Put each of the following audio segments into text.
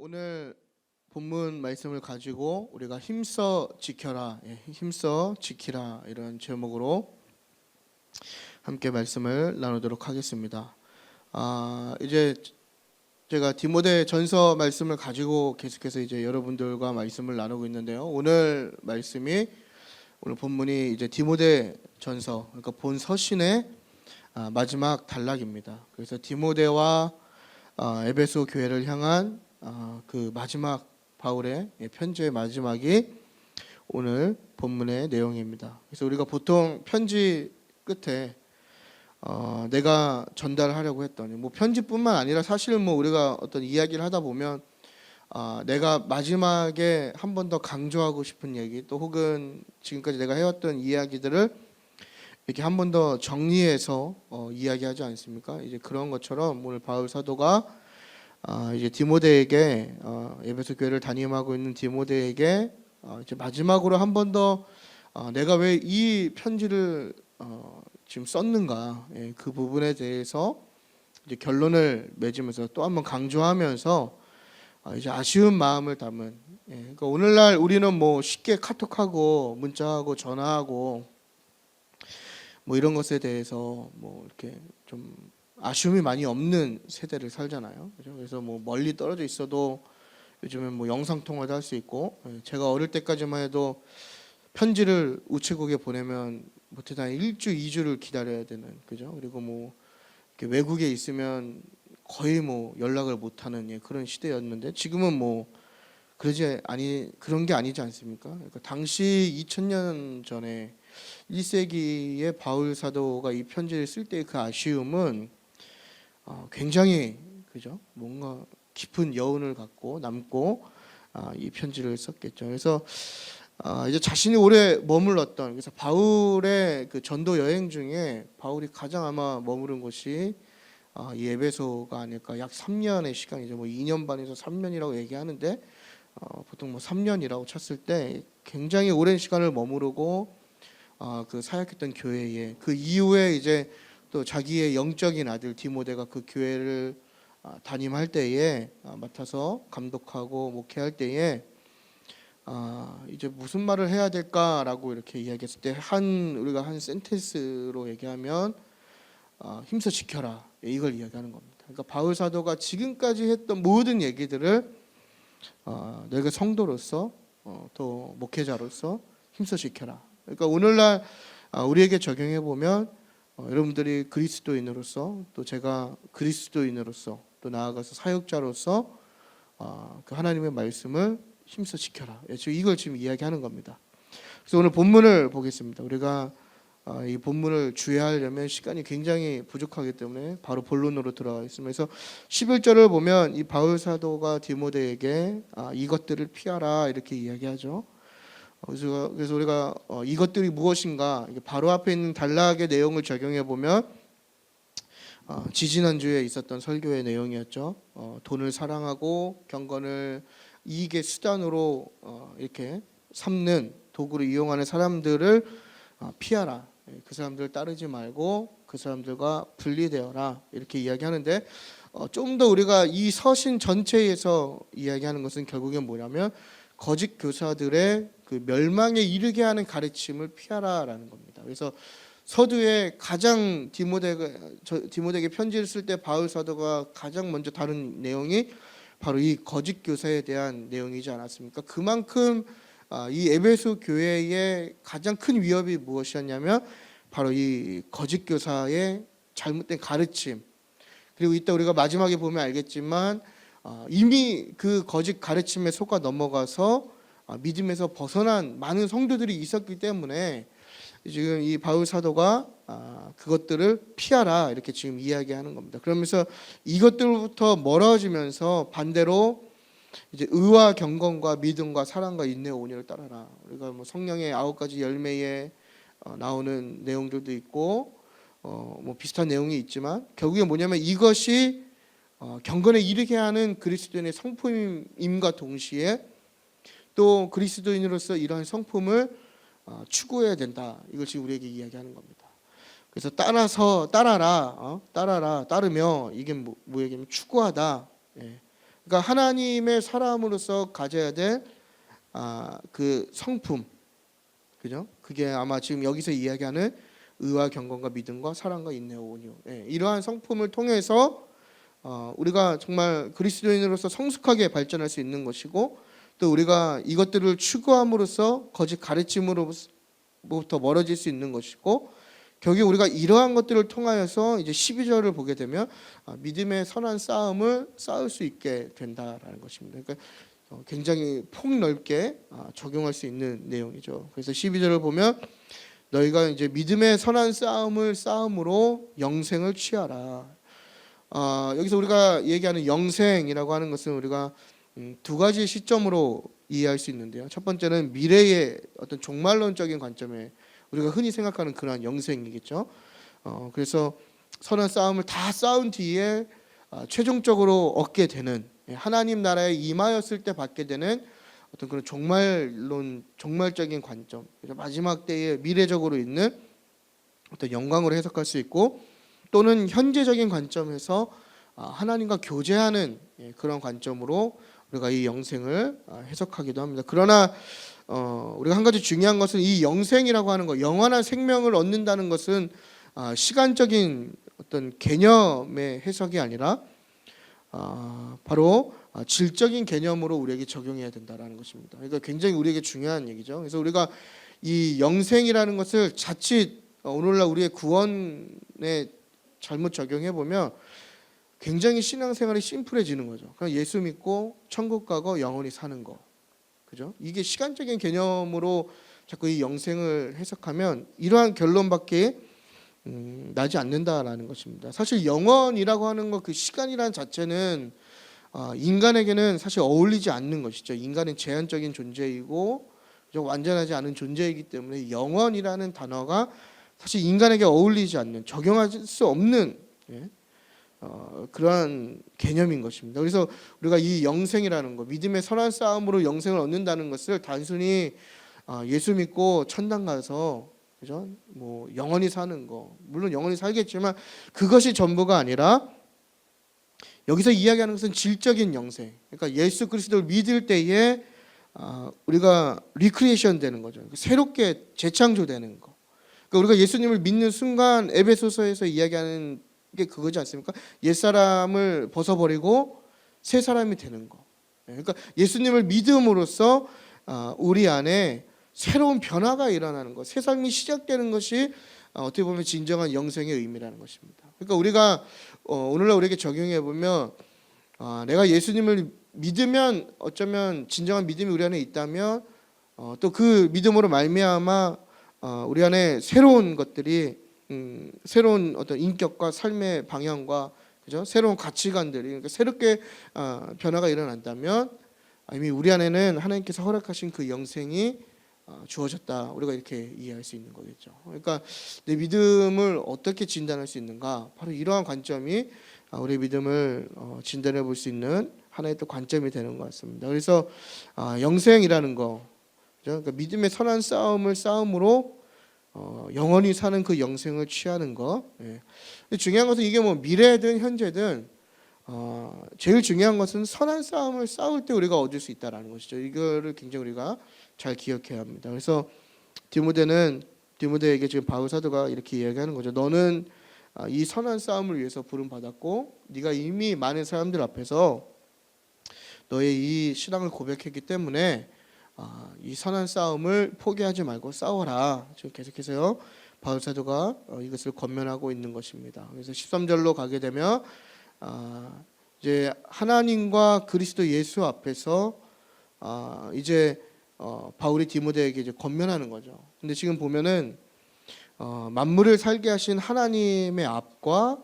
오늘 본문 말씀을 가지고 우리가 힘써 지켜라, 힘써 지키라 이런 제목으로 함께 말씀을 나누도록 하겠습니다. 이제 제가 디모데 전서 말씀을 가지고 계속해서 이제 여러분들과 말씀을 나누고 있는데요. 오늘 본문이 이제 디모데 전서, 그러니까 본 서신의 마지막 단락입니다. 그래서 디모데와 에베소 교회를 향한 그 마지막 바울의 편지의 마지막이 오늘 본문의 내용입니다. 그래서 우리가 보통 편지 끝에 내가 전달하려고 했던 편지뿐만 아니라 사실 우리가 어떤 이야기를 하다 보면 내가 마지막에 한 번 더 강조하고 싶은 얘기, 또 혹은 지금까지 내가 해왔던 이야기들을 이렇게 한 번 더 정리해서 이야기하지 않습니까? 이제 그런 것처럼 오늘 바울 사도가 이제 디모데에게 에베소 교회를 담임하고 있는 디모데에게 이제 마지막으로 한 번 더 내가 왜 이 편지를 지금 썼는가, 그 부분에 대해서 이제 결론을 맺으면서 또 한 번 강조하면서 이제 아쉬운 마음을 담은, 그러니까 오늘날 우리는 쉽게 카톡하고 문자하고 전화하고 이런 것에 대해서 이렇게 좀 아쉬움이 많이 없는 세대를 살잖아요. 그죠? 그래서 멀리 떨어져 있어도 요즘은 영상 통화도 할 수 있고, 제가 어릴 때까지만 해도 편지를 우체국에 보내면 못해도 한 1주, 2주를 기다려야 되는, 그죠? 그리고 이렇게 외국에 있으면 거의 연락을 못하는 그런 시대였는데, 지금은 그런 게 아니지 않습니까? 그러니까 당시 2000년 전에 1세기의 바울 사도가 이 편지를 쓸 때의 그 아쉬움은 굉장히, 그죠? 뭔가 깊은 여운을 갖고 남고 이 편지를 썼겠죠. 그래서 이제 자신이 오래 머물렀던, 그래서 바울의 그 전도 여행 중에 바울이 가장 아마 머무른 곳이 이 에베소가 아닐까. 약 3년의 시간이죠. 2년 반에서 3년이라고 얘기하는데 보통 3년이라고 쳤을 때 굉장히 오랜 시간을 머무르고 그 사역했던 교회에, 그 이후에 이제 또 자기의 영적인 아들 디모데가 그 교회를 담임할 때에 맡아서 감독하고 목회할 때에 이제 무슨 말을 해야 될까라고 이렇게 이야기했을 때 우리가 한 센텐스로 얘기하면 힘써 지켜라, 이걸 이야기하는 겁니다. 그러니까 바울 사도가 지금까지 했던 모든 얘기들을 너희가 성도로서 또 목회자로서 힘써 지켜라. 그러니까 오늘날 우리에게 적용해 보면 여러분들이 그리스도인으로서, 또 제가 그리스도인으로서, 또 나아가서 사역자로서 그 하나님의 말씀을 힘써 지켜라. 이걸 지금 이야기하는 겁니다. 그래서 오늘 본문을 보겠습니다. 우리가 이 본문을 주의하려면 시간이 굉장히 부족하기 때문에 바로 본론으로 들어가겠습니다. 그래서 11절을 보면 이 바울 사도가 디모데에게 이것들을 피하라 이렇게 이야기하죠. 그래서 우리가 이것들이 무엇인가, 바로 앞에 있는 단락의 내용을 적용해 보면 지지난주에 있었던 설교의 내용이었죠. 돈을 사랑하고 경건을 이익의 수단으로 이렇게 삼는 도구로 이용하는 사람들을 피하라. 그 사람들을 따르지 말고 그 사람들과 분리되어라 이렇게 이야기하는데, 좀 더 우리가 이 서신 전체에서 이야기하는 것은 결국엔 뭐냐면 거짓 교사들의 그 멸망에 이르게 하는 가르침을 피하라라는 겁니다. 그래서 서두에 가장 디모데에게 편지를 쓸 때 바울 사도가 가장 먼저 다룬 내용이 바로 이 거짓 교사에 대한 내용이지 않았습니까? 그만큼 이 에베소 교회의 가장 큰 위협이 무엇이었냐면 바로 이 거짓 교사의 잘못된 가르침, 그리고 이따 우리가 마지막에 보면 알겠지만 이미 그 거짓 가르침에 속아 넘어가서 믿음에서 벗어난 많은 성도들이 있었기 때문에 지금 이 바울 사도가 그것들을 피하라 이렇게 지금 이야기하는 겁니다. 그러면서 이것들부터 멀어지면서 반대로 이제 의와 경건과 믿음과 사랑과 인내와 온유를 따라라. 우리가 성령의 9가지 열매에 나오는 내용들도 있고 비슷한 내용이 있지만 결국에 뭐냐면 이것이 경건에 이르게 하는 그리스도인의 성품임과 동시에 또 그리스도인으로서 이러한 성품을 추구해야 된다. 이걸 지금 우리에게 이야기하는 겁니다. 그래서 따라서 따르며, 이게 뭐얘기냐면 추구하다, 그러니까 하나님의 사람으로서 가져야 될 그 성품, 그죠? 그게 아마 지금 여기서 이야기하는 의와 경건과 믿음과 사랑과 인내와 온유, 이러한 성품을 통해서 우리가 정말 그리스도인으로서 성숙하게 발전할 수 있는 것이고, 또 우리가 이것들을 추구함으로써 거짓 가르침으로부터 멀어질 수 있는 것이고, 결국 우리가 이러한 것들을 통하여서 이제 12절을 보게 되면 믿음의 선한 싸움을 싸울 수 있게 된다라는 것입니다. 그러니까 굉장히 폭넓게 적용할 수 있는 내용이죠. 그래서 12절을 보면 너희가 이제 믿음의 선한 싸움을 싸움으로 영생을 취하라. 여기서 우리가 얘기하는 영생이라고 하는 것은 우리가 두 가지 시점으로 이해할 수 있는데요. 첫 번째는 미래의 어떤 종말론적인 관점에 우리가 흔히 생각하는 그러한 영생이겠죠. 그래서 선한 싸움을 다 싸운 뒤에 최종적으로 얻게 되는, 하나님 나라에 임하였을 때 받게 되는 어떤 그런 종말적인 관점, 마지막 때에 미래적으로 있는 어떤 영광으로 해석할 수 있고, 또는 현재적인 관점에서 하나님과 교제하는 그런 관점으로 우리가 이 영생을 해석하기도 합니다. 그러나 우리가 한 가지 중요한 것은 이 영생이라고 하는 것, 영원한 생명을 얻는다는 것은 시간적인 어떤 개념의 해석이 아니라 바로 질적인 개념으로 우리에게 적용해야 된다는 것입니다. 그러니까 굉장히 우리에게 중요한 얘기죠. 그래서 우리가 이 영생이라는 것을 자칫 오늘날 우리의 구원에 잘못 적용해 보면 굉장히 신앙생활이 심플해지는 거죠. 그냥 예수 믿고 천국 가고 영원히 사는 거, 그죠? 이게 시간적인 개념으로 자꾸 이 영생을 해석하면 이러한 결론밖에 나지 않는다라는 것입니다. 사실 영원이라고 하는 것, 그 시간이라는 자체는 인간에게는 사실 어울리지 않는 것이죠. 인간은 제한적인 존재이고 완전하지 않은 존재이기 때문에 영원이라는 단어가 사실 인간에게 어울리지 않는, 적용할 수 없는 그러한 개념인 것입니다. 그래서 우리가 이 영생이라는 것, 믿음의 선한 싸움으로 영생을 얻는다는 것을 단순히 예수 믿고 천당 가서, 그죠? 뭐 영원히 사는 거, 물론 영원히 살겠지만 그것이 전부가 아니라 여기서 이야기하는 것은 질적인 영생. 그러니까 예수 그리스도를 믿을 때에 우리가 리크리에이션 되는 거죠. 새롭게 재창조되는 거. 그러니까 우리가 예수님을 믿는 순간 에베소서에서 이야기하는 게 그거지 않습니까? 옛사람을 벗어버리고 새 사람이 되는 거. 그러니까 예수님을 믿음으로써 우리 안에 새로운 변화가 일어나는 것, 새 삶이 시작되는 것이 어떻게 보면 진정한 영생의 의미라는 것입니다. 그러니까 우리가 오늘날 우리에게 적용해 보면 내가 예수님을 믿으면 어쩌면 진정한 믿음이 우리 안에 있다면 또 그 믿음으로 말미암아 우리 안에 새로운 것들이 새로운 어떤 인격과 삶의 방향과, 그죠? 새로운 가치관들이, 그러니까 새롭게 변화가 일어난다면 이미 우리 안에는 하나님께서 허락하신 그 영생이 주어졌다, 우리가 이렇게 이해할 수 있는 거겠죠. 그러니까 내 믿음을 어떻게 진단할 수 있는가, 바로 이러한 관점이 우리의 믿음을 진단해 볼 수 있는 하나의 또 관점이 되는 것 같습니다. 그래서 영생이라는 거, 그러니까 믿음의 선한 싸움을 싸움으로 영원히 사는 그 영생을 취하는 거. 중요한 것은 이게 뭐 미래든 현재든 제일 중요한 것은 선한 싸움을 싸울 때 우리가 얻을 수 있다라는 것이죠. 이거를 굉장히 우리가 잘 기억해야 합니다. 그래서 디모데에게 지금 바울 사도가 이렇게 이야기하는 거죠. 너는 이 선한 싸움을 위해서 부름 받았고, 네가 이미 많은 사람들 앞에서 너의 이 신앙을 고백했기 때문에 이 선한 싸움을 포기하지 말고 싸워라. 지금 계속해서요 바울 사도가 이것을 권면하고 있는 것입니다. 그래서 13절로 가게 되면 이제 하나님과 그리스도 예수 앞에서 이제 바울이 디모데에게 이제 권면하는 거죠. 근데 지금 보면은 만물을 살게 하신 하나님의 앞과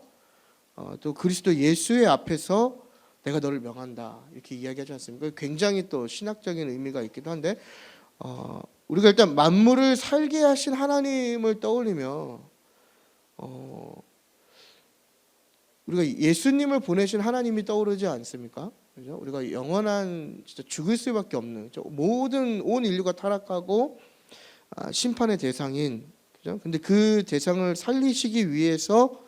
또 그리스도 예수의 앞에서 내가 너를 명한다, 이렇게 이야기하지 않습니까? 굉장히 또 신학적인 의미가 있기도 한데 우리가 일단 만물을 살게 하신 하나님을 떠올리며 우리가 예수님을 보내신 하나님이 떠오르지 않습니까? 그죠? 우리가 영원한 진짜 죽을 수밖에 없는, 모든 온 인류가 타락하고 심판의 대상인, 그죠? 근데 그 대상을 살리시기 위해서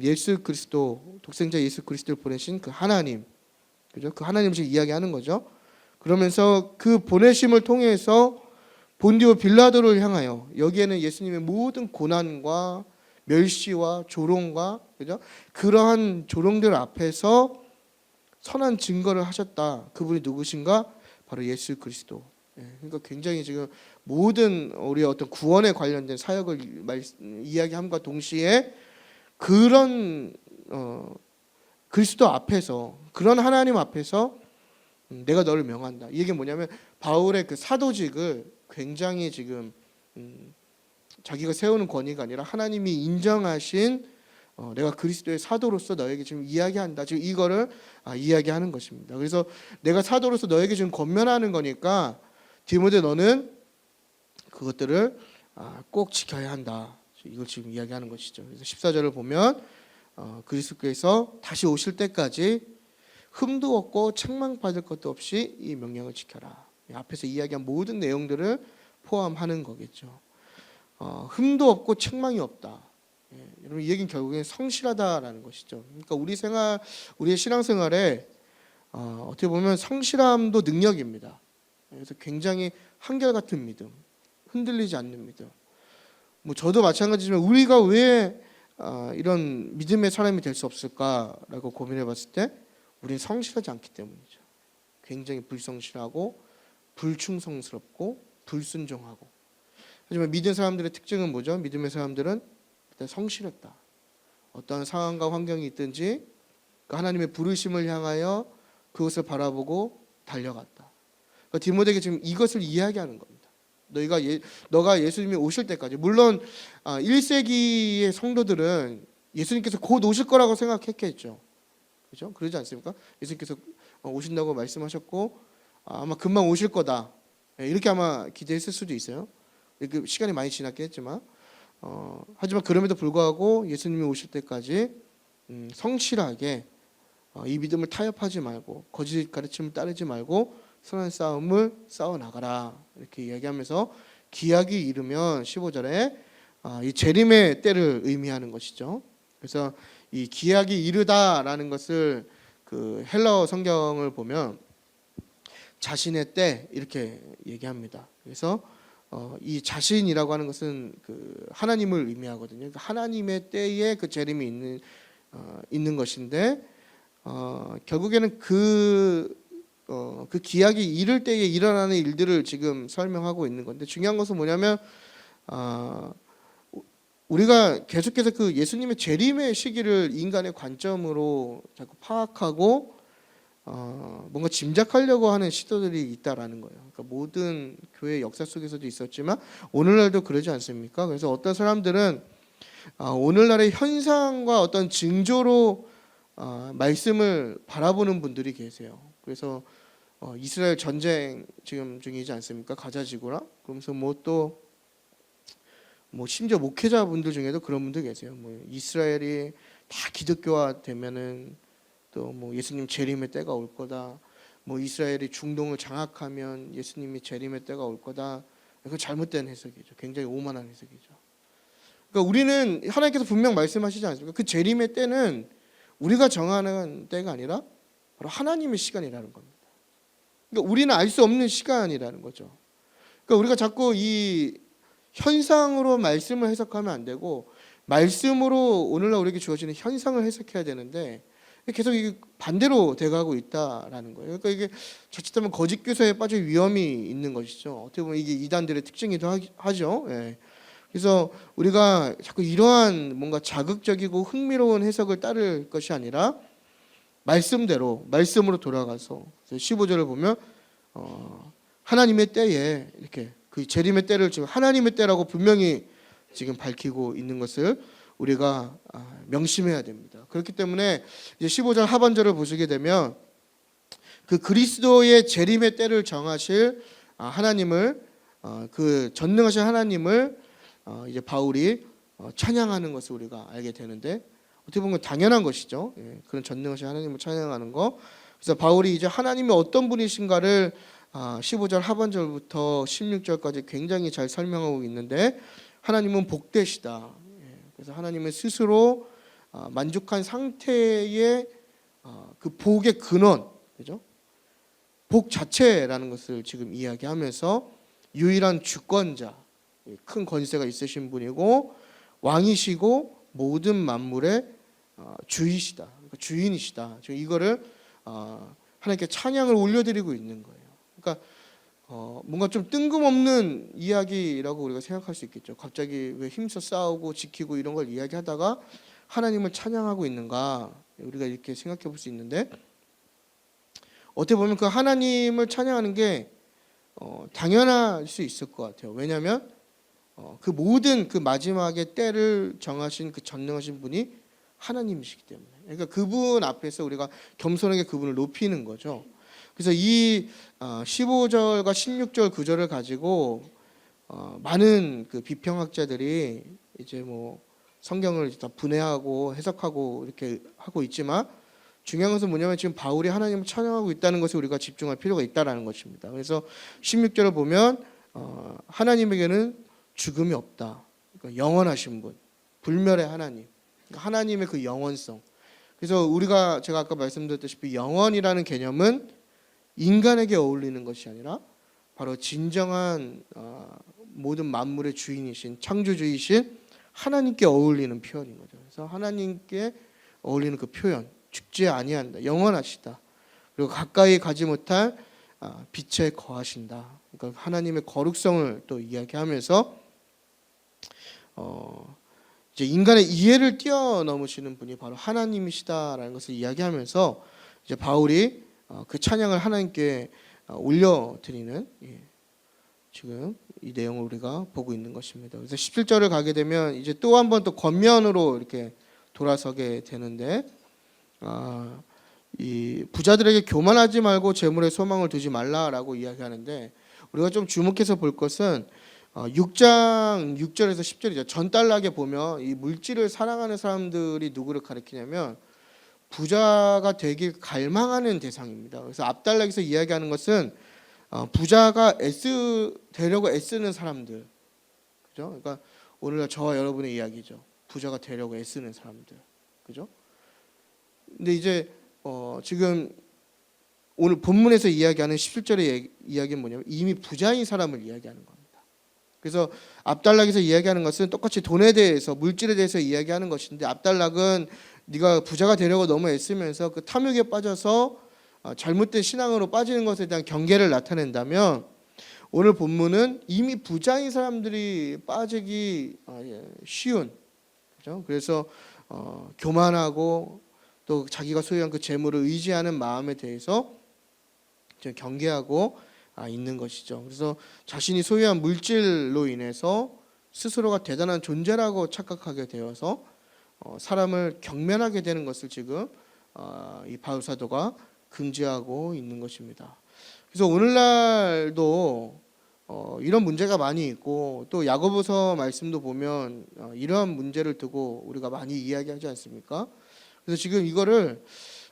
예수 그리스도, 독생자 예수 그리스도를 보내신 그 하나님, 그죠? 그 하나님을 지금 이야기하는 거죠. 그러면서 그 보내심을 통해서 본디오 빌라도를 향하여 여기에는 예수님의 모든 고난과 멸시와 조롱과 그죠? 그러한 조롱들 앞에서 선한 증거를 하셨다. 그분이 누구신가? 바로 예수 그리스도. 그러니까 굉장히 지금 모든 우리의 어떤 구원에 관련된 사역을 이야기함과 동시에 그런 그리스도 앞에서 그런 하나님 앞에서 내가 너를 명한다. 이게 뭐냐면 바울의 그 사도직을 굉장히 지금 자기가 세우는 권위가 아니라 하나님이 인정하신 내가 그리스도의 사도로서 너에게 지금 이야기한다. 지금 이거를 이야기하는 것입니다. 그래서 내가 사도로서 너에게 지금 권면하는 거니까 디모데 너는 그것들을 꼭 지켜야 한다. 이걸 지금 이야기하는 것이죠. 그래서 14절을 보면 그리스도께서 다시 오실 때까지 흠도 없고 책망받을 것도 없이 이 명령을 지켜라. 앞에서 이야기한 모든 내용들을 포함하는 거겠죠. 흠도 없고 책망이 없다. 여러분 이 얘기는 결국엔 성실하다라는 것이죠. 그러니까 우리의 신앙생활에 어떻게 보면 성실함도 능력입니다. 그래서 굉장히 한결같은 믿음, 흔들리지 않는 믿음. 뭐 저도 마찬가지지만 우리가 왜 이런 믿음의 사람이 될 수 없을까라고 고민해봤을 때 우리는 성실하지 않기 때문이죠. 굉장히 불성실하고 불충성스럽고 불순종하고. 하지만 믿은 사람들의 특징은 뭐죠? 믿음의 사람들은 일단 성실했다. 어떠한 상황과 환경이 있든지 하나님의 부르심을 향하여 그것을 바라보고 달려갔다. 그러니까 디모데에게 지금 이것을 이야기하는 겁니다. 너가 예수님이 오실 때까지, 물론 1세기의 성도들은 예수님께서 곧 오실 거라고 생각했겠죠. 그렇죠? 그러지 않습니까? 예수님께서 오신다고 말씀하셨고 아마 금방 오실 거다. 이렇게 아마 기대했을 수도 있어요. 시간이 많이 지났긴 했지만 하지만 그럼에도 불구하고 예수님이 오실 때까지 성실하게 이 믿음을 타협하지 말고 거짓 가르침을 따르지 말고 선한 싸움을 싸워나가라 이렇게 이야기하면서 기약이 이르면 15절에 이 재림의 때를 의미하는 것이죠. 그래서 이 기약이 이르다라는 것을 그 헬라어 성경을 보면 자신의 때 이렇게 얘기합니다. 그래서 이 자신이라고 하는 것은 그 하나님을 의미하거든요. 그러니까 하나님의 때에 그 재림이 있는 것인데 결국에는 그 기약이 이를 때에 일어나는 일들을 지금 설명하고 있는 건데 중요한 것은 뭐냐면 우리가 계속해서 그 예수님의 재림의 시기를 인간의 관점으로 자꾸 파악하고 뭔가 짐작하려고 하는 시도들이 있다라는 거예요. 그러니까 모든 교회 역사 속에서도 있었지만 오늘날도 그러지 않습니까? 그래서 어떤 사람들은 오늘날의 현상과 어떤 징조로 말씀을 바라보는 분들이 계세요. 그래서 이스라엘 전쟁 지금 중이지 않습니까? 가자지구라. 그러면서 뭐 심지어 목회자분들 중에도 그런 분들 계세요. 뭐 이스라엘이 다 기독교화 되면은 또 뭐 예수님 재림의 때가 올 거다. 뭐 이스라엘이 중동을 장악하면 예수님이 재림의 때가 올 거다. 그건 잘못된 해석이죠. 굉장히 오만한 해석이죠. 그러니까 우리는 하나님께서 분명 말씀하시지 않습니까? 그 재림의 때는 우리가 정하는 때가 아니라 바로 하나님의 시간이라는 겁니다. 그러니까 우리는 알 수 없는 시간이라는 거죠. 그러니까 우리가 자꾸 이 현상으로 말씀을 해석하면 안 되고 말씀으로 오늘날 우리에게 주어지는 현상을 해석해야 되는데 계속 이게 반대로 돼가고 있다라는 거예요. 그러니까 이게 자칫하면 거짓 교사에 빠질 위험이 있는 것이죠. 어떻게 보면 이게 이단들의 특징이기도 하죠. 예. 그래서 우리가 자꾸 이러한 뭔가 자극적이고 흥미로운 해석을 따를 것이 아니라 말씀으로 돌아가서 15절을 보면 하나님의 때에 이렇게 그 재림의 때를 지금 하나님의 때라고 분명히 지금 밝히고 있는 것을 우리가 명심해야 됩니다. 그렇기 때문에 이제 15절 하반절을 보시게 되면 그 그리스도의 재림의 때를 정하실 하나님을 그 전능하신 하나님을 이제 바울이 찬양하는 것을 우리가 알게 되는데 어떻게 보면 당연한 것이죠. 그런 전능하신 하나님을 찬양하는 거. 그래서 바울이 이제 하나님이 어떤 분이신가를 15절 하반절부터 16절까지 굉장히 잘 설명하고 있는데 하나님은 복되시다. 그래서 하나님은 스스로 만족한 상태의 그 복의 근원, 그죠? 복 자체라는 것을 지금 이야기하면서 유일한 주권자, 큰 권세가 있으신 분이고 왕이시고 모든 만물의 주이시다, 그러니까 주인이시다. 지금 이거를 하나님께 찬양을 올려드리고 있는 거예요. 그러니까 뭔가 좀 뜬금없는 이야기라고 우리가 생각할 수 있겠죠. 갑자기 왜 힘써 싸우고 지키고 이런 걸 이야기하다가 하나님을 찬양하고 있는가, 우리가 이렇게 생각해 볼 수 있는데, 어떻게 보면 그 하나님을 찬양하는 게 당연할 수 있을 것 같아요. 왜냐하면 그 모든 그 마지막의 때를 정하신 그 전능하신 분이 하나님이시기 때문에, 그러니까 그분 앞에서 우리가 겸손하게 그분을 높이는 거죠. 그래서 이 15절과 16절 구절을 가지고 많은 그 비평학자들이 이제 뭐 성경을 다 분해하고 해석하고 이렇게 하고 있지만, 중요한 것은 뭐냐면 지금 바울이 하나님을 찬양하고 있다는 것에 우리가 집중할 필요가 있다라는 것입니다. 그래서 16절을 보면 하나님에게는 죽음이 없다. 그러니까 영원하신 분, 불멸의 하나님, 그러니까 하나님의 그 영원성. 그래서 제가 아까 말씀드렸다시피 영원이라는 개념은 인간에게 어울리는 것이 아니라 바로 진정한 모든 만물의 주인이신 창조주이신 하나님께 어울리는 표현인 거죠. 그래서 하나님께 어울리는 그 표현, 죽지 아니한다, 영원하시다, 그리고 가까이 가지 못할 빛에 거하신다. 그러니까 하나님의 거룩성을 또 이야기하면서 이제 인간의 이해를 뛰어넘으시는 분이 바로 하나님이시다라는 것을 이야기하면서 이제 바울이 그 찬양을 하나님께 올려드리는 지금 이 내용을 우리가 보고 있는 것입니다. 그래서 17절을 가게 되면 이제 또 한 번 또 겉면으로 이렇게 돌아서게 되는데, 이 부자들에게 교만하지 말고 재물에 소망을 두지 말라라고 이야기하는데, 우리가 좀 주목해서 볼 것은 6장 6절에서 10절이죠. 전달락에 보면 이 물질을 사랑하는 사람들이 누구를 가리키냐면 부자가 되길 갈망하는 대상입니다. 그래서 앞달락에서 이야기하는 것은 부자가 되려고 애쓰는 사람들, 그죠? 그러니까 오늘날 저와 여러분의 이야기죠. 부자가 되려고 애쓰는 사람들, 그죠? 근데 이제 지금 오늘 본문에서 이야기하는 17절의 이야기는 뭐냐면 이미 부자인 사람을 이야기하는 겁니다. 그래서 앞달락에서 이야기하는 것은 똑같이 돈에 대해서, 물질에 대해서 이야기하는 것인데, 앞달락은 네가 부자가 되려고 너무 애쓰면서 그 탐욕에 빠져서 잘못된 신앙으로 빠지는 것에 대한 경계를 나타낸다면, 오늘 본문은 이미 부자인 사람들이 빠지기 쉬운, 그렇죠? 그래서 교만하고 또 자기가 소유한 그 재물을 의지하는 마음에 대해서 경계하고 있는 것이죠. 그래서 자신이 소유한 물질로 인해서 스스로가 대단한 존재라고 착각하게 되어서 사람을 경멸하게 되는 것을 지금 이 바울 사도가 금지하고 있는 것입니다. 그래서 오늘날도 이런 문제가 많이 있고, 또 야고보서 말씀도 보면 이러한 문제를 두고 우리가 많이 이야기하지 않습니까? 그래서 지금 이거를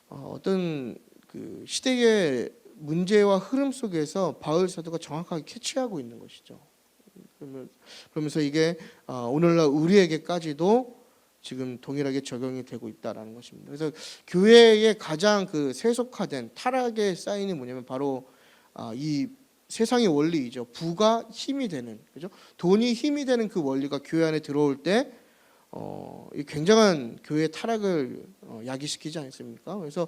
어떤 그 시대의 문제와 흐름 속에서 바울 사도가 정확하게 캐치하고 있는 것이죠. 그러면서 이게 오늘날 우리에게까지도 지금 동일하게 적용이 되고 있다라는 것입니다. 그래서 교회의 가장 그 세속화된 타락의 사인이 뭐냐면 바로 이 세상의 원리이죠. 부가 힘이 되는, 그죠? 돈이 힘이 되는 그 원리가 교회 안에 들어올 때 이 굉장한 교회의 타락을 야기시키지 않습니까? 그래서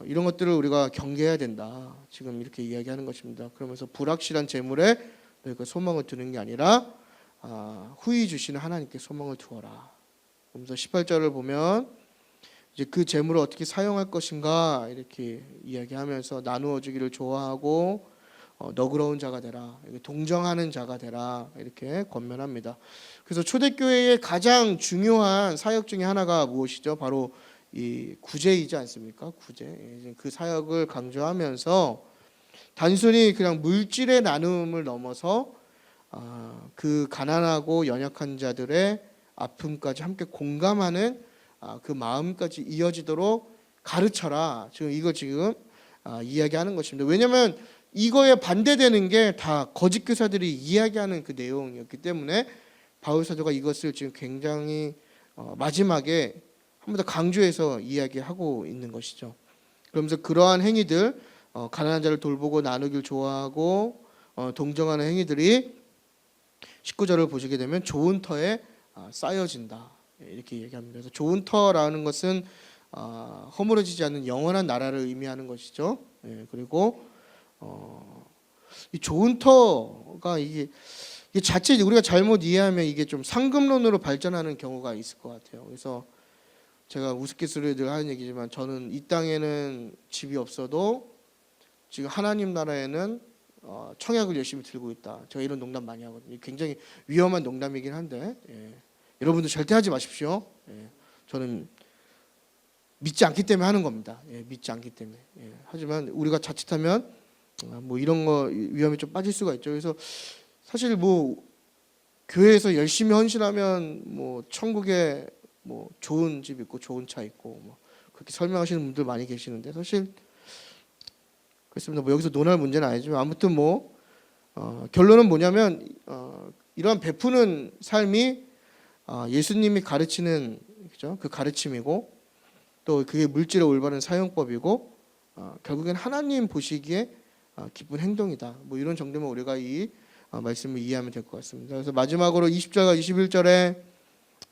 이런 것들을 우리가 경계해야 된다, 지금 이렇게 이야기하는 것입니다. 그러면서 불확실한 재물에 너희가 소망을 두는 게 아니라 후히 주시는 하나님께 소망을 두어라. 그러면서 18절을 보면 이제 그 재물을 어떻게 사용할 것인가 이렇게 이야기하면서 나누어 주기를 좋아하고 너그러운 자가 되라, 동정하는 자가 되라, 이렇게 권면합니다. 그래서 초대교회의 가장 중요한 사역 중에 하나가 무엇이죠? 바로 이 구제이지 않습니까? 구제. 그 사역을 강조하면서 단순히 그냥 물질의 나눔을 넘어서 그 가난하고 연약한 자들의 아픔까지 함께 공감하는 그 마음까지 이어지도록 가르쳐라. 지금 이거 이야기하는 것입니다. 왜냐하면 이거에 반대되는 게 다 거짓 교사들이 이야기하는 그 내용이었기 때문에 바울 사도가 이것을 지금 굉장히 마지막에 한 번 더 강조해서 이야기하고 있는 것이죠. 그러면서 그러한 행위들, 가난한 자를 돌보고 나누길 좋아하고 동정하는 행위들이 19절을 보시게 되면 좋은 터에 쌓여진다, 이렇게 얘기합니다. 그래서 좋은 터라는 것은 허물어지지 않는 영원한 나라를 의미하는 것이죠. 예, 그리고 이 좋은 터가 이게 자칫 우리가 잘못 이해하면 이게 좀 상급론으로 발전하는 경우가 있을 것 같아요. 그래서 제가 우스갯소리로 늘 하는 얘기지만 저는 이 땅에는 집이 없어도 지금 하나님 나라에는 청약을 열심히 들고 있다. 제가 이런 농담 많이 하거든요. 굉장히 위험한 농담이긴 한데 여러분들 절대 하지 마십시오. 저는 믿지 않기 때문에 하는 겁니다. 믿지 않기 때문에. 하지만 우리가 자칫하면 뭐 이런 거 위험에 좀 빠질 수가 있죠. 그래서 사실 뭐 교회에서 열심히 헌신하면 뭐 천국에 뭐 좋은 집 있고 좋은 차 있고 뭐 그렇게 설명하시는 분들 많이 계시는데 사실 그렇습니다. 뭐 여기서 논할 문제는 아니지만 아무튼 뭐 결론은 뭐냐면 이러한 베푸는 삶이 예수님이 가르치는, 그죠? 그 가르침이고 또 그게 물질의 올바른 사용법이고 결국엔 하나님 보시기에 기쁜 행동이다. 뭐 이런 정도면 우리가 이 말씀을 이해하면 될 것 같습니다. 그래서 마지막으로 20절과 21절에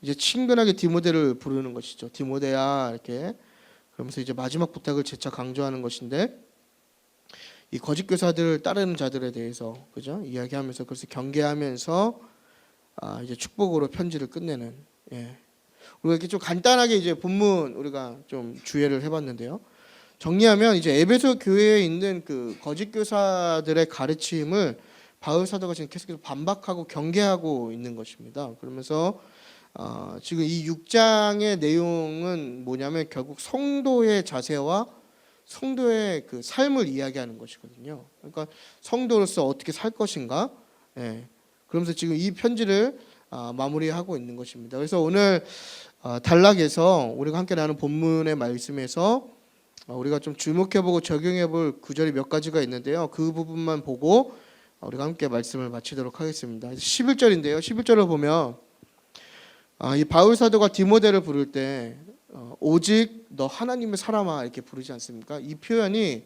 이제 친근하게 디모데를 부르는 것이죠. 디모데야, 이렇게 그러면서 이제 마지막 부탁을 재차 강조하는 것인데 이 거짓 교사들을 따르는 자들에 대해서, 그죠? 이야기하면서 그래서 경계하면서 이제 축복으로 편지를 끝내는. 우리가 이렇게 좀 간단하게 이제 본문 우리가 좀 주의를 해봤는데요. 정리하면 이제 에베소 교회에 있는 그 거짓 교사들의 가르침을 바울 사도가 지금 계속해서 반박하고 경계하고 있는 것입니다. 그러면서 지금 이 6장의 내용은 뭐냐면 결국 성도의 자세와 성도의 그 삶을 이야기하는 것이거든요. 그러니까 성도로서 어떻게 살 것인가. 그러면서 지금 이 편지를 마무리하고 있는 것입니다. 그래서 오늘 단락에서 우리가 함께 나눈 본문의 말씀에서 우리가 좀 주목해보고 적용해볼 구절이 몇 가지가 있는데요. 그 부분만 보고 우리가 함께 말씀을 마치도록 하겠습니다. 11절인데요. 11절을 보면 이 바울 사도가 디모데를 부를 때 오직 너 하나님의 사람아 이렇게 부르지 않습니까? 이 표현이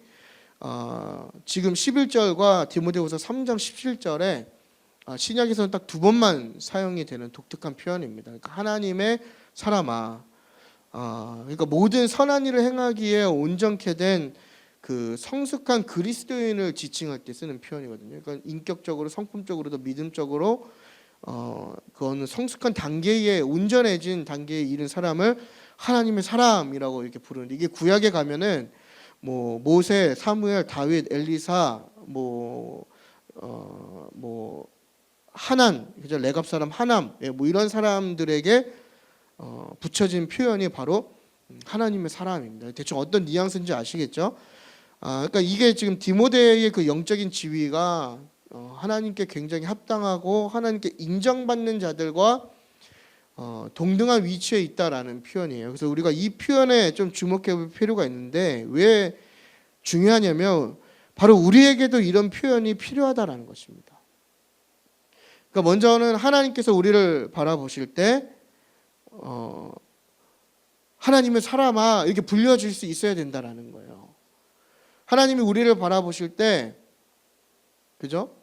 지금 11절과 디모데후서 3장 17절에 신약에서는 딱 두 번만 사용이 되는 독특한 표현입니다. 그러니까 하나님의 사람아, 그러니까 모든 선한 일을 행하기에 온전케 된 그 성숙한 그리스도인을 지칭할 때 쓰는 표현이거든요. 그러니까 인격적으로, 성품적으로도 믿음적으로 그거는 성숙한 단계에 온전해진 단계에 이른 사람을 하나님의 사람이라고 이렇게 부르는데 이게 구약에 가면은 뭐 모세, 사무엘, 다윗, 엘리사, 뭐 하난, 그죠? 레갑 사람 하남, 뭐 이런 사람들에게 붙여진 표현이 바로 하나님의 사람입니다. 대충 어떤 뉘앙스인지 아시겠죠? 그러니까 이게 지금 디모데의 그 영적인 지위가 하나님께 굉장히 합당하고 하나님께 인정받는 자들과 동등한 위치에 있다라는 표현이에요. 그래서 우리가 이 표현에 좀 주목해 볼 필요가 있는데 왜 중요하냐면 바로 우리에게도 이런 표현이 필요하다라는 것입니다. 그러니까 먼저는 하나님께서 우리를 바라보실 때 하나님의 사람아 이렇게 불려줄 수 있어야 된다라는 거예요. 하나님이 우리를 바라보실 때, 그죠?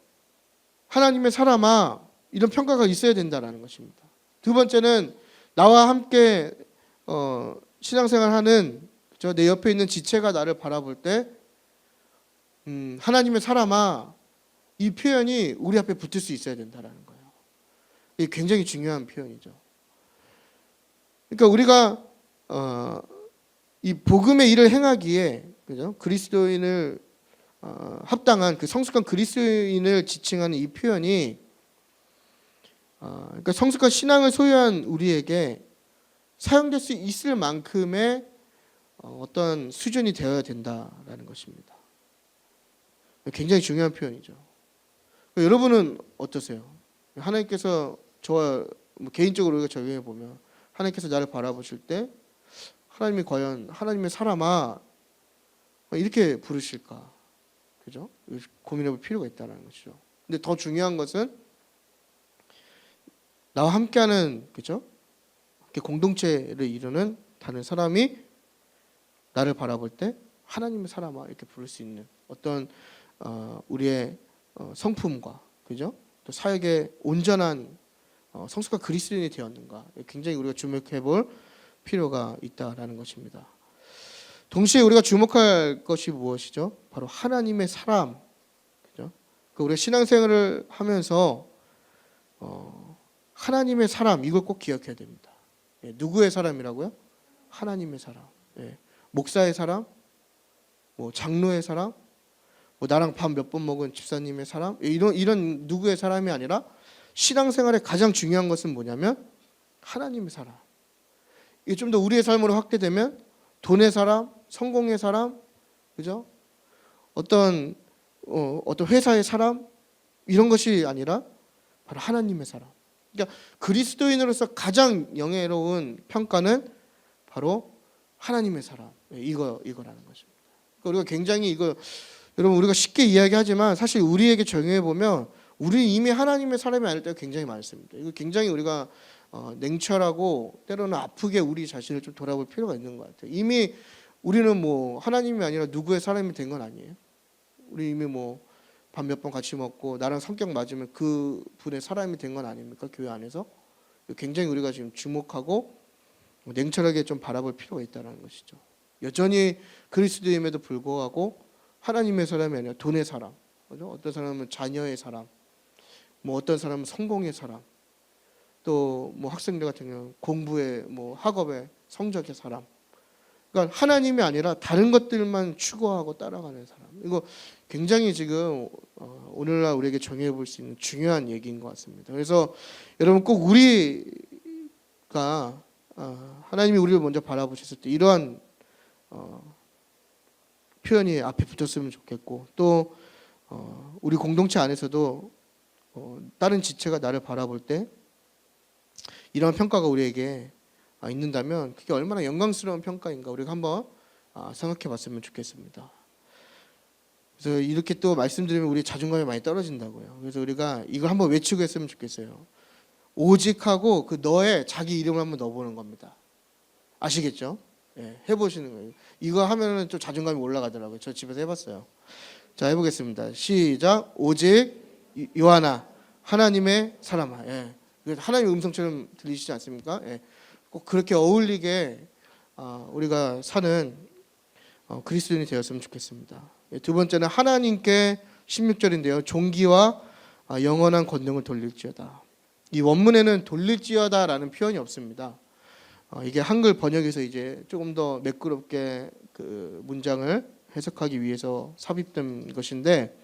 하나님의 사람아 이런 평가가 있어야 된다라는 것입니다. 두 번째는 나와 함께 신앙생활하는, 그죠? 내 옆에 있는 지체가 나를 바라볼 때 하나님의 사람아 이 표현이 우리 앞에 붙을 수 있어야 된다라는 거예요. 이게 굉장히 중요한 표현이죠. 그러니까 우리가 이 복음의 일을 행하기에, 그죠? 그리스도인을 합당한 그 성숙한 그리스도인을 지칭하는 이 표현이 그러니까 성숙한 신앙을 소유한 우리에게 사용될 수 있을 만큼의 어떤 수준이 되어야 된다라는 것입니다. 굉장히 중요한 표현이죠. 여러분은 어떠세요? 하나님께서 저와 개인적으로 우리가 적용해 보면 하나님께서 나를 바라보실 때 하나님이 과연 하나님의 사람아 이렇게 부르실까? 그죠? 고민해 볼 필요가 있다는 것이죠. 근데 더 중요한 것은 나와 함께하는, 그죠? 공동체를 이루는 다른 사람이 나를 바라볼 때 하나님의 사람아 이렇게 부를 수 있는 어떤 우리의 성품과 그죠? 또 사역의 온전한 성숙한 그리스도인이 되었는가 굉장히 우리가 주목해볼 필요가 있다라는 것입니다. 동시에 우리가 주목할 것이 무엇이죠? 바로 하나님의 사람, 그죠? 우리가 신앙생활을 하면서 하나님의 사람 이걸 꼭 기억해야 됩니다. 누구의 사람이라고요? 하나님의 사람. 목사의 사람, 뭐 장로의 사람, 뭐 나랑 밥 몇 번 먹은 집사님의 사람, 이런 누구의 사람이 아니라 신앙생활의 가장 중요한 것은 뭐냐면 하나님의 사람. 이게 좀 더 우리의 삶으로 확대되면 돈의 사람, 성공의 사람, 그죠? 어떤 회사의 사람 이런 것이 아니라 바로 하나님의 사람. 그러니까 그리스도인으로서 가장 영예로운 평가는 바로 하나님의 사람. 이거라는 것입니다. 그러니까 우리가 굉장히 여러분 우리가 쉽게 이야기하지만 사실 우리에게 적용해 보면 우리는 이미 하나님의 사람이 아닐 때가 굉장히 많습니다. 이거 굉장히 우리가 냉철하고 때로는 아프게 우리 자신을 좀 돌아볼 필요가 있는 것 같아요. 이미 우리는 뭐 하나님이 아니라 누구의 사람이 된 건 아니에요. 우리 이미 뭐 밥 몇 번 같이 먹고 나랑 성격 맞으면 그 분의 사람이 된 건 아닙니까? 교회 안에서 굉장히 우리가 지금 주목하고 냉철하게 좀 바라볼 필요가 있다는 것이죠. 여전히 그리스도임에도 불구하고 하나님의 사람이 아니라 돈의 사람, 그죠? 어떤 사람은 자녀의 사람, 뭐 어떤 사람은 성공의 사람, 또 뭐 학생들 같은 경우는 공부의 뭐 학업의 성적의 사람. 그러니까 하나님이 아니라 다른 것들만 추구하고 따라가는 사람. 이거 굉장히 지금 오늘날 우리에게 정의해 볼 수 있는 중요한 얘기인 것 같습니다. 그래서 여러분 꼭 우리가 하나님이 우리를 먼저 바라보셨을 때 이러한 표현이 앞에 붙었으면 좋겠고 또 우리 공동체 안에서도 다른 지체가 나를 바라볼 때 이러한 평가가 우리에게 있는다면 그게 얼마나 영광스러운 평가인가 우리가 한번 생각해 봤으면 좋겠습니다. 그래서 이렇게 또 말씀드리면 우리 자존감이 많이 떨어진다고요. 그래서 우리가 이걸 한번 외치고 했으면 좋겠어요. 오직하고 그 너의 자기 이름을 한번 넣어보는 겁니다. 아시겠죠? 해보시는 거예요. 이거 하면은 좀 자존감이 올라가더라고요. 저 집에서 해봤어요. 자, 해보겠습니다. 시작. 오직 요하나 하나님의 사람아. 하나님의 음성처럼 들리시지 않습니까? 꼭 그렇게 어울리게 우리가 사는 그리스도인이 되었으면 좋겠습니다. 두 번째는 하나님께 16절인데요. 종기와 영원한 권능을 돌릴지어다. 이 원문에는 돌릴지어다라는 표현이 없습니다. 이게 한글 번역에서 이제 조금 더 매끄럽게 그 문장을 해석하기 위해서 삽입된 것인데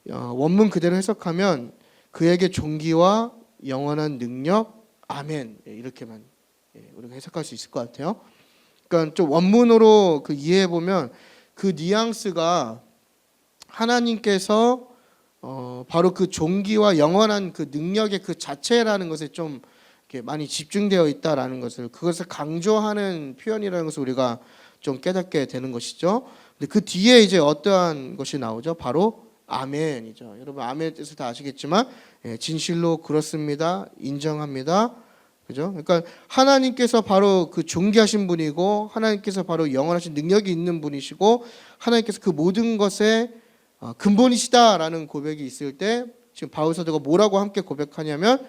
원문 그대로 해석하면 그에게 종기와 영원한 능력 아멘 이렇게만 우리가 해석할 수 있을 것 같아요. 그러니까 좀 원문으로 그 이해해 보면 그 뉘앙스가 하나님께서 바로 그 종기와 영원한 그 능력의 그 자체라는 것에 좀 이렇게 많이 집중되어 있다라는 것을 그것을 강조하는 표현이라는 것을 우리가 좀 깨닫게 되는 것이죠. 근데 그 뒤에 이제 어떠한 것이 나오죠? 바로 아멘이죠. 여러분 아멘의 뜻을 다 아시겠지만 진실로 그렇습니다. 인정합니다. 그죠? 그러니까 하나님께서 바로 그 존귀하신 분이고 하나님께서 바로 영원하신 능력이 있는 분이시고 하나님께서 그 모든 것의 근본이시다라는 고백이 있을 때 지금 바울 사도가 뭐라고 함께 고백하냐면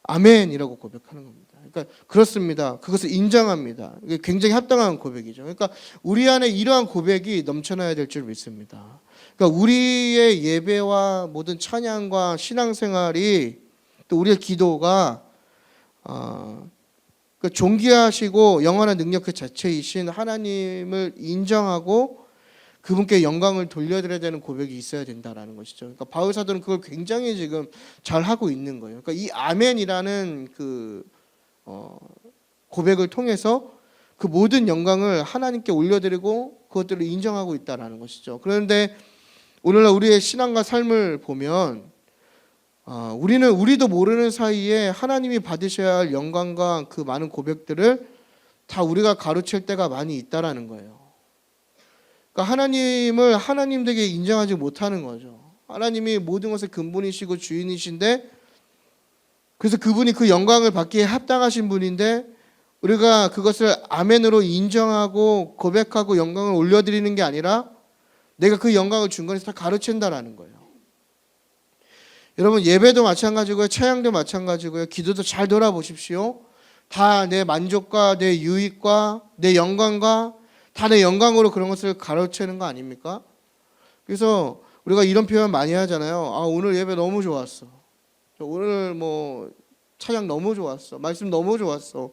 아멘이라고 고백하는 겁니다. 그러니까 그렇습니다. 그것을 인정합니다. 이게 굉장히 합당한 고백이죠. 그러니까 우리 안에 이러한 고백이 넘쳐나야 될 줄 믿습니다. 그러니까 우리의 예배와 모든 찬양과 신앙생활이 또 우리의 기도가 그 존귀하시고 영원한 능력 그 자체이신 하나님을 인정하고 그분께 영광을 돌려드려야 되는 고백이 있어야 된다라는 것이죠. 그러니까 바울 사도는 그걸 굉장히 지금 잘 하고 있는 거예요. 그러니까 이 아멘이라는 그 고백을 통해서 그 모든 영광을 하나님께 올려드리고 그것들을 인정하고 있다라는 것이죠. 그런데 오늘날 우리의 신앙과 삶을 보면 우리도 모르는 사이에 하나님이 받으셔야 할 영광과 그 많은 고백들을 다 우리가 가로챌 때가 많이 있다라는 거예요. 그러니까 하나님을 하나님되게 인정하지 못하는 거죠. 하나님이 모든 것의 근본이시고 주인이신데 그래서 그분이 그 영광을 받기에 합당하신 분인데 우리가 그것을 아멘으로 인정하고 고백하고 영광을 올려드리는 게 아니라 내가 그 영광을 준 거에서 다 가르친다라는 거예요. 여러분, 예배도 마찬가지고요, 찬양도 마찬가지고요, 기도도 잘 돌아보십시오. 다 내 만족과 내 유익과 내 영광과 다 내 영광으로 그런 것을 가르치는 거 아닙니까? 그래서 우리가 이런 표현 많이 하잖아요. 아, 오늘 예배 너무 좋았어. 오늘 뭐 찬양 너무 좋았어. 말씀 너무 좋았어.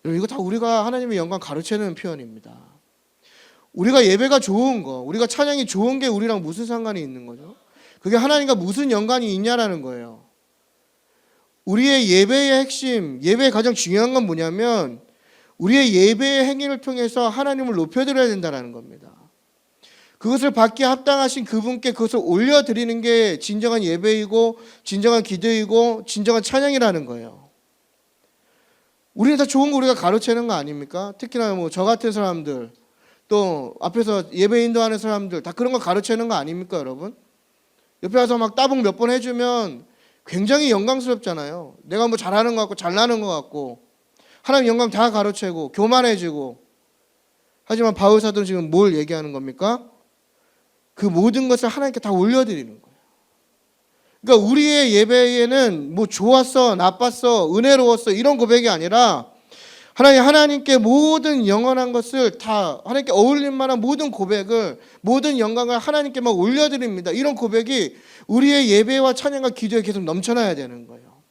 이거 다 우리가 하나님의 영광 가르치는 표현입니다. 우리가 예배가 좋은 거, 우리가 찬양이 좋은 게 우리랑 무슨 상관이 있는 거죠? 그게 하나님과 무슨 연관이 있냐라는 거예요. 우리의 예배의 핵심, 예배의 가장 중요한 건 뭐냐면 우리의 예배의 행위를 통해서 하나님을 높여드려야 된다는 겁니다. 그것을 받기에 합당하신 그분께 그것을 올려드리는 게 진정한 예배이고 진정한 기도이고 진정한 찬양이라는 거예요. 우리는 다 좋은 거 우리가 가르치는 거 아닙니까? 특히나 뭐 저 같은 사람들, 또 앞에서 예배 인도하는 사람들 다 그런 거 가르치는 거 아닙니까, 여러분? 옆에 와서 막 따봉 몇 번 해주면 굉장히 영광스럽잖아요. 내가 뭐 잘하는 것 같고 잘나는 것 같고 하나님 영광 다 가르치고 교만해지고. 하지만 바울 사도는 지금 뭘 얘기하는 겁니까? 그 모든 것을 하나님께 다 올려드리는 거예요. 그러니까 우리의 예배에는 뭐 좋았어, 나빴어, 은혜로웠어 이런 고백이 아니라 하나님께 모든 영원한 것을 다 하나님께 어울릴 만한 모든 고백을, 모든 영광을 하나님께만 올려드립니다. 이런 고백이 우리의 예배와 찬양과 기도에 계속 넘쳐나야 되는 거예요.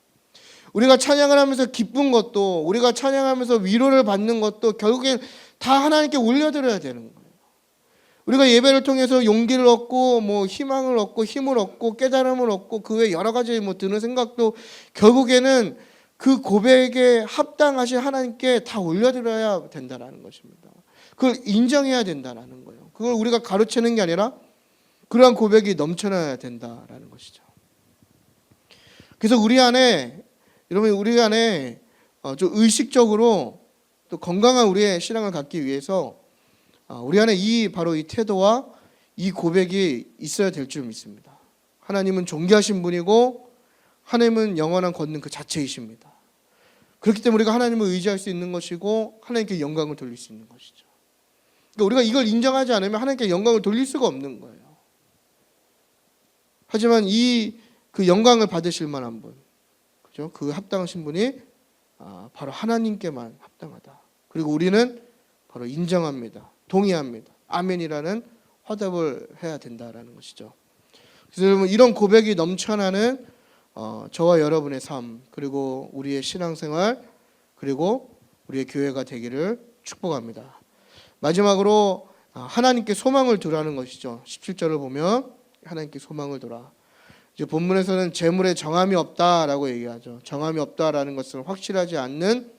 우리가 찬양을 하면서 기쁜 것도, 우리가 찬양하면서 위로를 받는 것도 결국엔 다 하나님께 올려드려야 되는 거예요. 우리가 예배를 통해서 용기를 얻고 뭐 희망을 얻고 힘을 얻고 깨달음을 얻고 그 외 여러 가지 뭐 드는 생각도 결국에는 그 고백에 합당하신 하나님께 다 올려드려야 된다는 것입니다. 그걸 인정해야 된다는 거예요. 그걸 우리가 가르치는 게 아니라 그러한 고백이 넘쳐나야 된다는 것이죠. 그래서 우리 안에 좀 의식적으로 또 건강한 우리의 신앙을 갖기 위해서 우리 안에 바로 이 태도와 이 고백이 있어야 될 줄 믿습니다. 하나님은 존귀하신 분이고 하나님은 영원한 권능 그 자체이십니다. 그렇기 때문에 우리가 하나님을 의지할 수 있는 것이고 하나님께 영광을 돌릴 수 있는 것이죠. 그러니까 우리가 이걸 인정하지 않으면 하나님께 영광을 돌릴 수가 없는 거예요. 하지만 그 영광을 받으실 만한 분, 그죠? 그 합당하신 분이 바로 하나님께만 합당하다. 그리고 우리는 바로 인정합니다. 동의합니다. 아멘이라는 화답을 해야 된다라는 것이죠. 그래서 여러분, 이런 고백이 넘쳐나는 저와 여러분의 삶, 그리고 우리의 신앙생활, 그리고 우리의 교회가 되기를 축복합니다. 마지막으로 하나님께 소망을 두라는 것이죠. 17절을 보면 하나님께 소망을 두라. 이제 본문에서는 재물에 정함이 없다라고 얘기하죠. 정함이 없다라는 것은 확실하지 않는,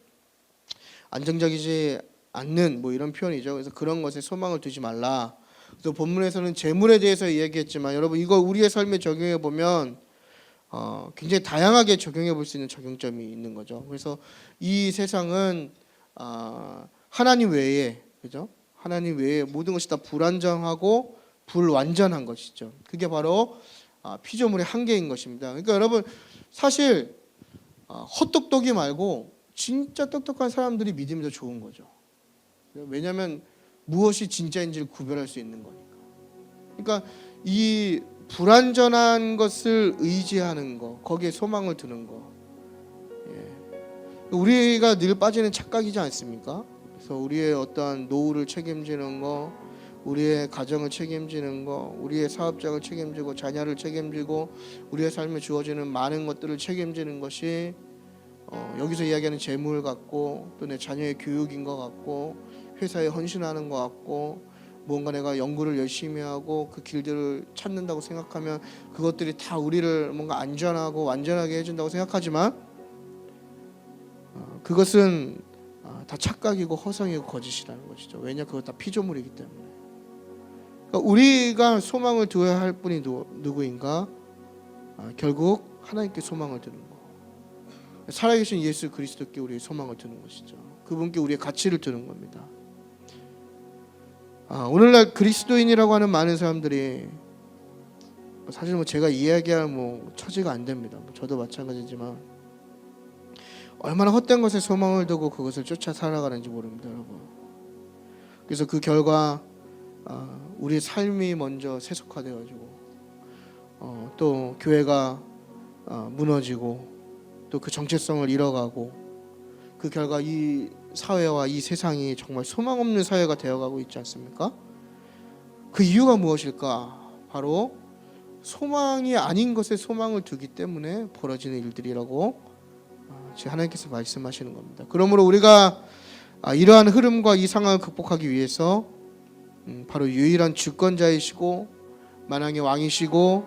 안정적이지 않는 뭐 이런 표현이죠. 그래서 그런 것에 소망을 두지 말라. 그래서 본문에서는 재물에 대해서 이야기했지만 여러분, 이거 우리의 삶에 적용해 보면 굉장히 다양하게 적용해 볼 수 있는 적용점이 있는 거죠. 그래서 이 세상은 하나님 외에, 그죠? 하나님 외에 모든 것이 다 불안정하고 불완전한 것이죠. 그게 바로 피조물의 한계인 것입니다. 그러니까 여러분, 사실 헛똑똑이 말고 진짜 똑똑한 사람들이 믿음이 더 좋은 거죠. 왜냐하면 무엇이 진짜인지를 구별할 수 있는 거니까. 그러니까 이 불완전한 것을 의지하는 거, 거기에 소망을 두는 거, 우리가 늘 빠지는 착각이지 않습니까? 그래서 우리의 어떠한 노후를 책임지는 거, 우리의 가정을 책임지는 거, 우리의 사업장을 책임지고 자녀를 책임지고 우리의 삶에 주어지는 많은 것들을 책임지는 것이 여기서 이야기하는 재물 같고, 또 내 자녀의 교육인 것 같고, 회사에 헌신하는 것 같고, 뭔가 내가 연구를 열심히 하고 그 길들을 찾는다고 생각하면 그것들이 다 우리를 뭔가 안전하고 완전하게 해준다고 생각하지만 그것은 다 착각이고 허상이고 거짓이라는 것이죠. 왜냐, 그것 다 피조물이기 때문에. 그러니까 우리가 소망을 두어야 할 분이 누구인가? 결국 하나님께 소망을 두는 거. 살아계신 예수 그리스도께 우리의 소망을 두는 것이죠. 그분께 우리의 가치를 두는 겁니다. 오늘날 그리스도인이라고 하는 많은 사람들이 사실 제가 이야기할 처지가 안 됩니다. 저도 마찬가지지만 얼마나 헛된 것에 소망을 두고 그것을 쫓아 살아가는지 모릅니다, 여러분. 그래서 그 결과 우리의 삶이 먼저 세속화되어지고 또 교회가 무너지고 또 그 정체성을 잃어가고 그 결과 이 사회와 이 세상이 정말 소망 없는 사회가 되어가고 있지 않습니까? 그 이유가 무엇일까? 바로 소망이 아닌 것에 소망을 두기 때문에 벌어지는 일들이라고 지금 하나님께서 말씀하시는 겁니다. 그러므로 우리가 이러한 흐름과 이 상황을 극복하기 위해서 바로 유일한 주권자이시고 만왕의 왕이시고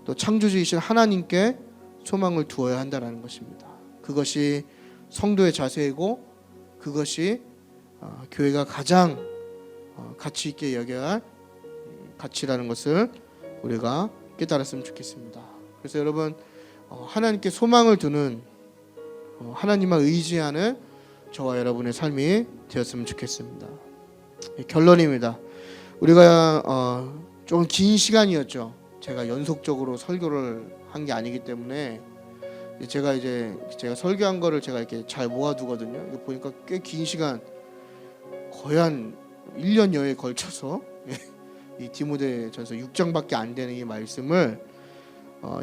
또 창조주이신 하나님께 소망을 두어야 한다는 것입니다. 그것이 성도의 자세이고 그것이 교회가 가장 가치 있게 여겨야 할 가치라는 것을 우리가 깨달았으면 좋겠습니다. 그래서 여러분 하나님께 소망을 두는 하나님만 의지하는 저와 여러분의 삶이 되었으면 좋겠습니다. 결론입니다. 우리가 좀 긴 시간이었죠. 제가 연속적으로 설교를 한 게 아니기 때문에 제가 설교한 거를 제가 이렇게 잘 모아두거든요. 이거 보니까 꽤 긴 시간, 거의 한 1년여에 걸쳐서 이 디모데전서 6장밖에 안 되는 이 말씀을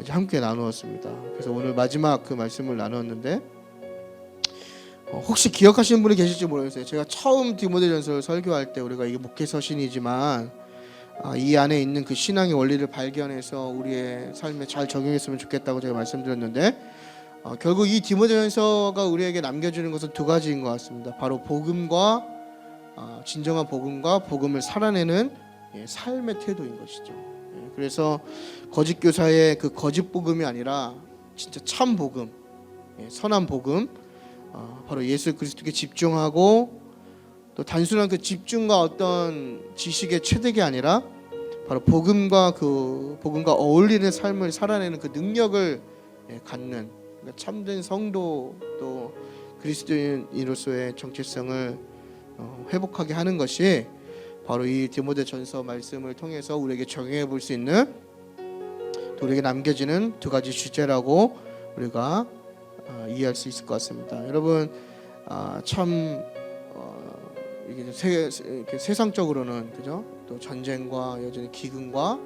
이제 함께 나누었습니다. 그래서 오늘 마지막 그 말씀을 나누었는데 혹시 기억하시는 분이 계실지 모르겠어요. 제가 처음 디모데전서를 설교할 때 우리가 이게 목회서신이지만 이 안에 있는 그 신앙의 원리를 발견해서 우리의 삶에 잘 적용했으면 좋겠다고 제가 말씀드렸는데 결국 이 디모데전서가 우리에게 남겨주는 것은 두 가지인 것 같습니다. 바로 복음과 진정한 복음과 복음을 살아내는 삶의 태도인 것이죠. 그래서 거짓 교사의 그 거짓 복음이 아니라 진짜 참 복음, 선한 복음, 바로 예수 그리스도께 집중하고 또 단순한 그 집중과 어떤 지식의 체득이 아니라 바로 복음과 어울리는 삶을 살아내는 그 능력을 갖는, 그러니까 참된 성도 또 그리스도인으로서의 정체성을 회복하게 하는 것이 바로 이 디모데전서 말씀을 통해서 우리에게 적용해 볼 수 있는, 또 우리에게 남겨지는 두 가지 주제라고 우리가 이해할 수 있을 것 같습니다. 여러분 참 이게 세상적으로는 그죠? 또 전쟁과 여전히 기근과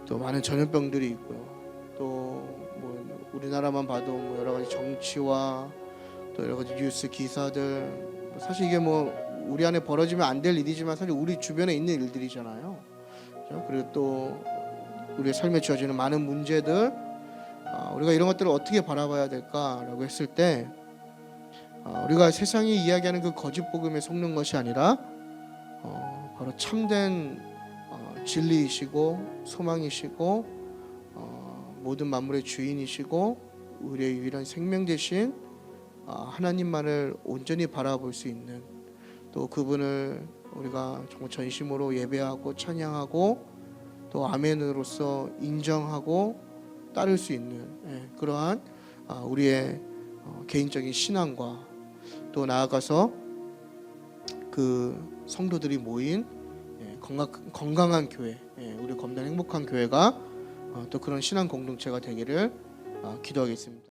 또 많은 전염병들이 있고요. 또 뭐 우리나라만 봐도 뭐 여러 가지 정치와 또 여러 가지 뉴스 기사들, 사실 이게 뭐 우리 안에 벌어지면 안 될 일이지만 사실 우리 주변에 있는 일들이잖아요. 그렇죠? 그리고 또 우리의 삶에 주어지는 많은 문제들, 우리가 이런 것들을 어떻게 바라봐야 될까라고 했을 때 우리가 세상이 이야기하는 그 거짓 복음에 속는 것이 아니라 바로 참된 진리이시고 소망이시고 모든 만물의 주인이시고 우리의 유일한 생명 되신 하나님만을 온전히 바라볼 수 있는, 또 그분을 우리가 정말 전심으로 예배하고 찬양하고 또 아멘으로서 인정하고 따를 수 있는 그러한 우리의 개인적인 신앙과 또 나아가서 그 성도들이 모인 건강한 교회, 우리 겁나 행복한 교회가 또 그런 신앙 공동체가 되기를 기도하겠습니다.